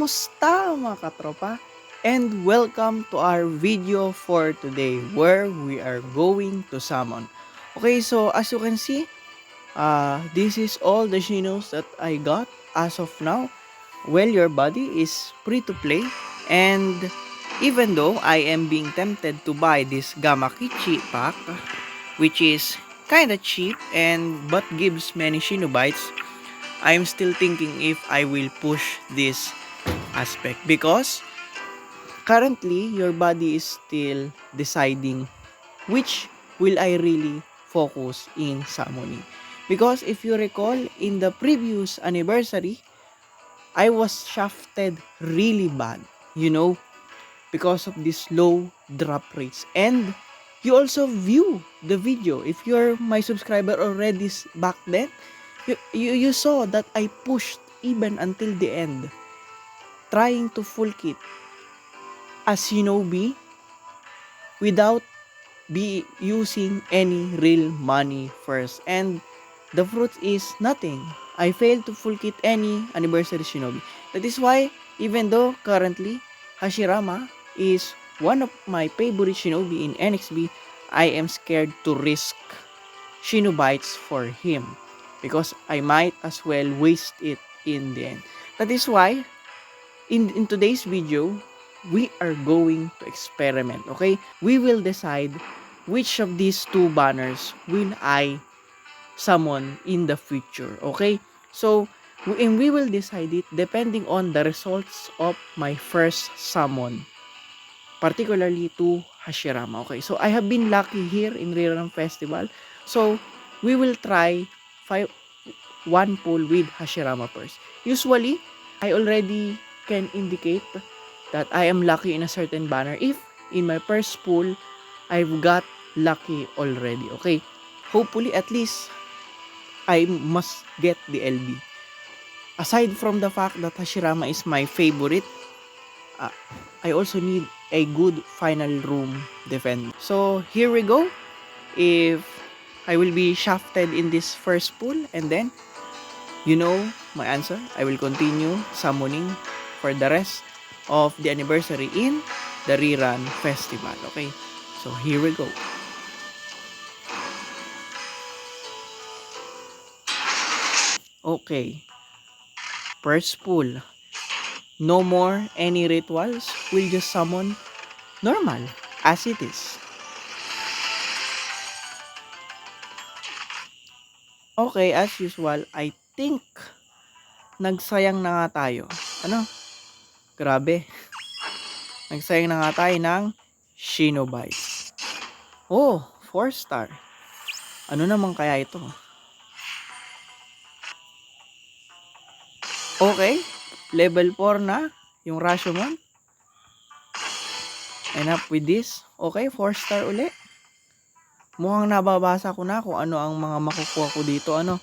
Kamusta mga katropa? And welcome to our video for today where we are going to summon. Okay, so as you can see, this is all the Shinos that I got as of now. Well, your body is free to play, and even though I am being tempted to buy this Gamma Kichi pack, which is kinda cheap and but gives many Shinobites, I'm still thinking if I will push this aspect because currently your body is still deciding which will I really focus in summoning. Because if you recall, in the previous anniversary, I was shafted really bad, because of these low drop rates. And you also view the video. If you're my subscriber already back then, you saw that I pushed even until the end, trying to full kit a Shinobi without be using any real money first. And the fruit is nothing. I failed to full kit any anniversary Shinobi. That is why, even though currently Hashirama is one of my favorite Shinobi in NXB, I am scared to risk Shinobites for him because I might as well waste it in the end. That is why, in today's video, we are going to experiment, okay? We will decide which of these two banners will I summon in the future, okay? So, we will decide it depending on the results of my first summon, particularly to Hashirama, okay? So, I have been lucky here in Rerun Festival. So, we will try one pull with Hashirama first. Usually, I already can indicate that I am lucky in a certain banner if in my first pull, I've got lucky already, okay? Hopefully, at least, I must get the LB. Aside from the fact that Hashirama is my favorite, I also need a good final room defender. So, here we go. If I will be shafted in this first pull, and then, my answer, I will continue summoning for the rest of the anniversary in the Rerun Festival. Okay, so here we go. Okay, first pull. No more any rituals. We'll just summon normal as it is. Okay, as usual, I think nagsayang na nga tayo. Ano? Grabe. Nagsayang na nga tayo ng Shinobites. Oh, 4 star. Ano naman kaya ito? Okay, level 4 na yung Rashomon. And up with this. Okay, 4 star uli. Mukhang nababasa ko na kung ano ang mga makukuha ko dito. Ano?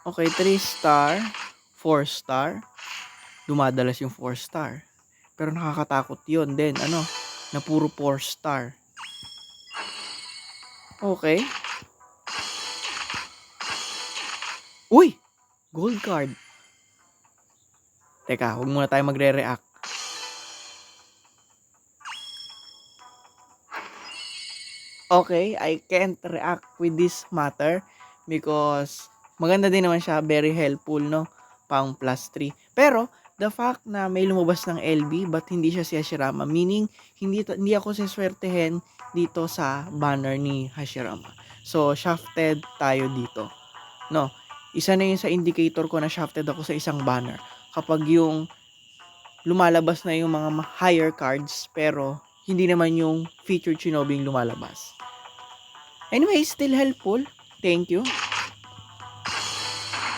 Okay, 3 star, 4 star. Dumadalas yung 4 star. Pero nakakatakot yun din. Ano? Na puro 4 star. Okay. Uy! Gold card. Teka, huwag muna tayo magre-react. Okay, I can't react with this matter because maganda din naman siya, very helpful, no? Pang plus 3. Pero, the fact na may lumabas ng LB but hindi siya si Hashirama, meaning hindi ako siswertehin dito sa banner ni Hashirama. So, shafted tayo dito. No, isa na yun sa indicator ko na shafted ako sa isang banner. Kapag yung lumalabas na yung mga higher cards pero hindi naman yung featured Shinobi yung lumalabas. Anyway, still helpful. Thank you.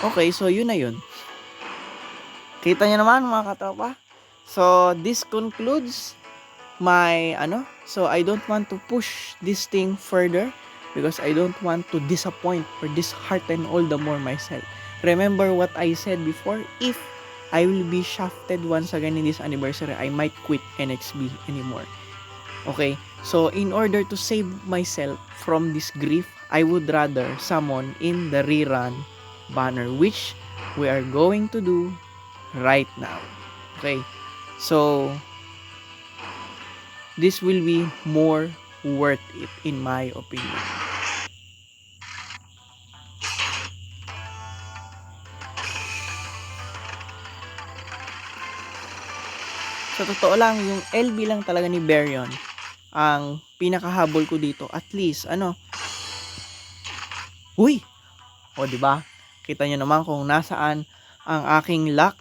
Okay, so yun na yun. Kita nyo naman mga katropa. So, this concludes my so I don't want to push this thing further because I don't want to disappoint or dishearten all the more myself. Remember what I said before, if I will be shafted once again in this anniversary, I might quit NXB anymore. Okay, so in order to save myself from this grief, I would rather summon in the rerun banner, which we are going to do right now. Okay? So, this will be more worth it in my opinion. Sa totoo lang, yung LB lang talaga ni Berion ang pinakahabol ko dito. At least, uy! O, di ba? Kita nyo naman kung nasaan ang aking luck.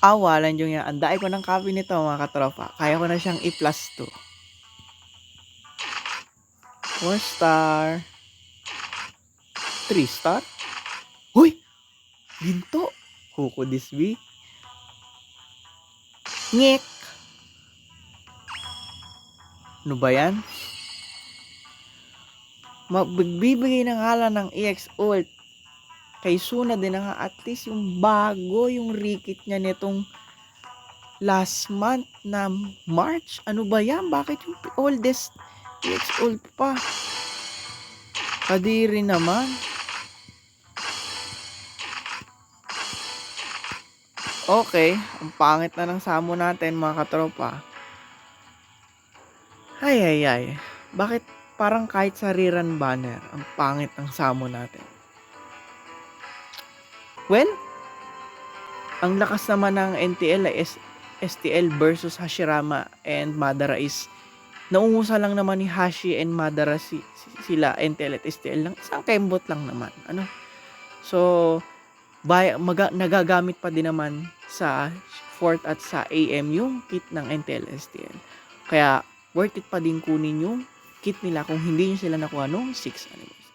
Awalan nyo yan. Anday ko ng copy nito, mga katropa. Kaya ko na siyang i-plus 2. 4 star. 3 star. Uy! Ginto! Huko this week. Ngek! Ano ba yan? Magbibigay ng ngalan ng EX Ult. Kay Suna din na nga, at least yung bago, yung rikit niya nitong last month na March. Ano ba yan? Bakit yung oldest EX Ult pa? Kadiri naman. Okay, ang pangit na ng samo natin, mga katropa. Ay. Bakit parang kahit sa rerun banner, ang pangit ng samo natin? Well, ang lakas naman ng NTL ay STL versus Hashirama and Madara is naungusa lang naman ni Hashi and Madara sila NTL at STL lang. Isang kembot lang naman. So, nagagamit pa din naman sa 4th at sa AM yung kit ng NTL STL. Kaya, worth it pa din kunin yung kit nila kung hindi nyo sila nakuha nung 6 anniversary.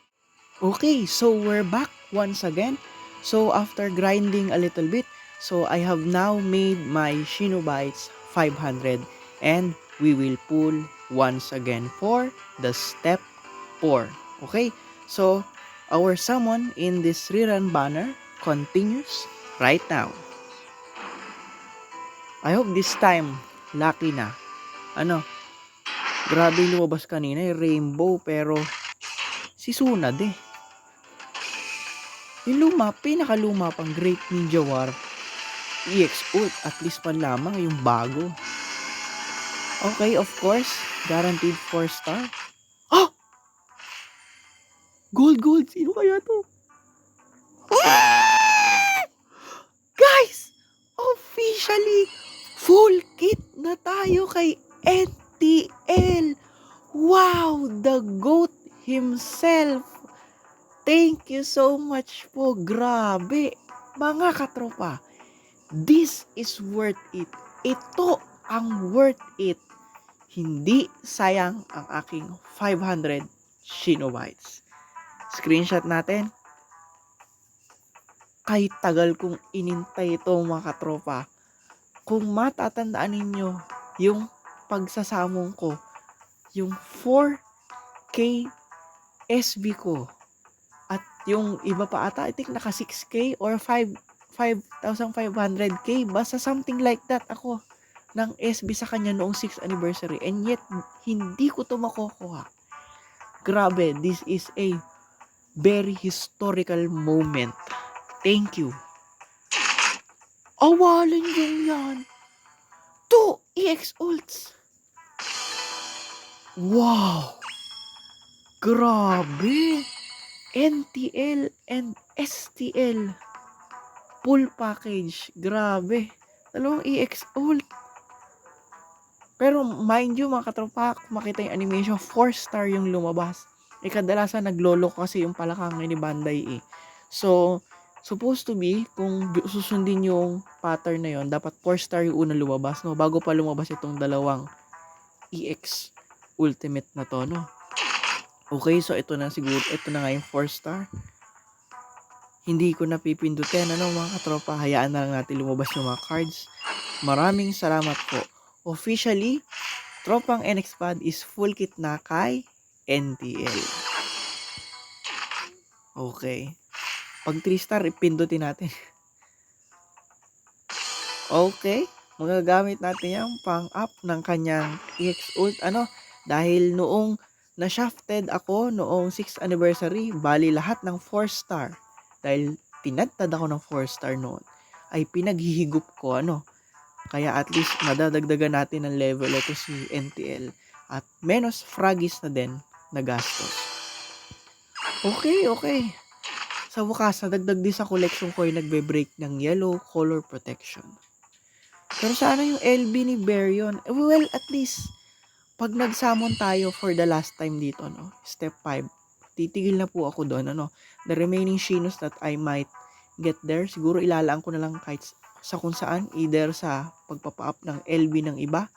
Okay, so we're back once again. So, after grinding a little bit, so I have now made my Shinobites 500 and we will pull once again for the step 4. Okay, so our summon in this rerun banner continues right now. I hope this time lucky na. Grabe lumabas kanina yung rainbow pero si Sunad eh. Yung pinakaluma pang Great Ninja War EX Ult, at least man lamang yung bago. Okay, of course, guaranteed 4 star. Ah! Gold, sino kaya to? Guys! Officially, full kit na tayo kay NTL. Wow! The GOAT himself. Thank you so much po. Grabe. Mga katropa, this is worth it. Ito ang worth it. Hindi sayang ang aking 500 Shinobites. Screenshot natin. Kahit tagal kong inintay ito, mga katropa. Kung matatandaan ninyo yung pagsasamong ko, yung 4K SB ko, at yung iba pa ata, I think naka 6K or 5,500K, basta something like that ako ng SB sa kanya noong 6th anniversary, and yet hindi ko to makukuha. Grabe, this is a very historical moment. Thank you. Awalan yung yan. 2 EX Ults. Wow. Grabe. NTL and STL full package. Grabe. 2 EX Ult. Pero mind you, mga katropa, kung makita yung animation, 4 star yung lumabas. Kadalasan naglolo kasi yung palakang ni Bandai eh. So, supposed to be, kung susundin yung pattern na yon, dapat 4 star yung unang lumabas, no? Bago pa lumabas itong dalawang EX Ultimate na to, no? Okay, so ito na siguro, ito na nga yung 4 star. Hindi ko na pipindutin, mga katropa, hayaan na lang natin lumabas yung mga cards. Maraming salamat po. Officially, Tropang NXPAD is full kit na kay NTL. Okay. Pag 3 star, ipindutin natin. Okay. Magagamit natin yung pang-up ng kanyang EX Ult. Dahil noong na-shafted ako noong 6th anniversary, bali lahat ng 4 star. Dahil tinadtad ako ng 4 star noon, ay pinaghihigop ko, ano. Kaya at least madadagdagan natin ng level ito si NTL at menos fragis na din na gastos. Okay. Sa wakas, nadagdag din sa collection ko ay nagbe-break ng yellow color protection. Pero sana yung LB ni Baryon. Well, at least, pag nag-summon tayo for the last time dito, no? Step 5, titigil na po ako doon, ano? The remaining Shinos that I might get there, siguro ilalaan ko na lang kahit sa kung saan, either sa pagpapa-up ng LB ng iba.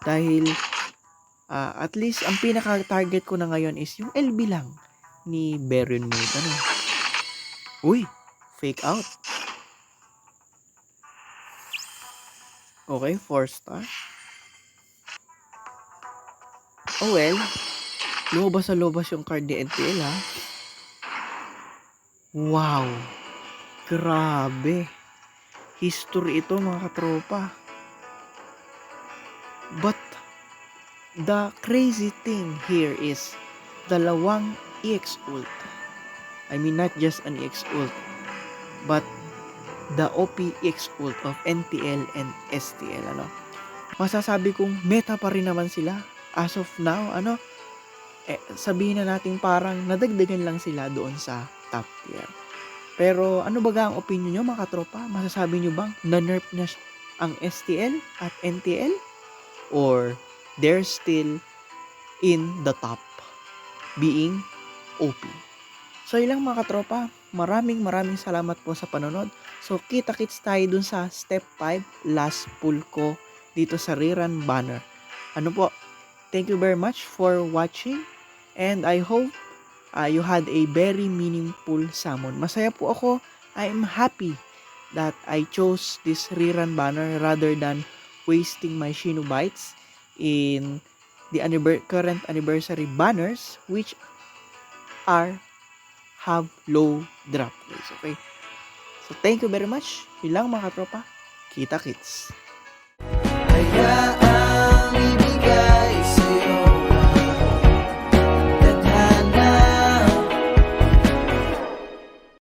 Dahil, at least, ang pinaka-target ko na ngayon is yung LB lang ni Baryon Mode, ano? Uy, fake out. Okay, 4 star. Oh well, lumabas yung card ni NTL, ha. Wow, grabe. History ito, mga katropa. But the crazy thing here is dalawang EX ult. I mean, not just an EX ult, but the OP EX ult of NTL and STL, ano. Masasabi kong meta pa rin naman sila as of now, ano. Sabihin na natin parang nadagdagan lang sila doon sa top tier. Pero ano ba ang opinion nyo, mga katropa? Masasabi nyo bang na-nerf na ang STL at NTL? Or they're still in the top being OP? So yun lang, mga katropa. Maraming salamat po sa panonood. So kita-kits tayo dun sa step 5, last pull ko dito sa rerun banner. Ano po? Thank you very much for watching and I hope you had a very meaningful summon. Masaya po ako. I'm happy that I chose this rerun banner rather than wasting my Shinobites in the current anniversary banners which have low drop rates. Okay? So thank you very much. Yun lang, mga katropa. Kita kits.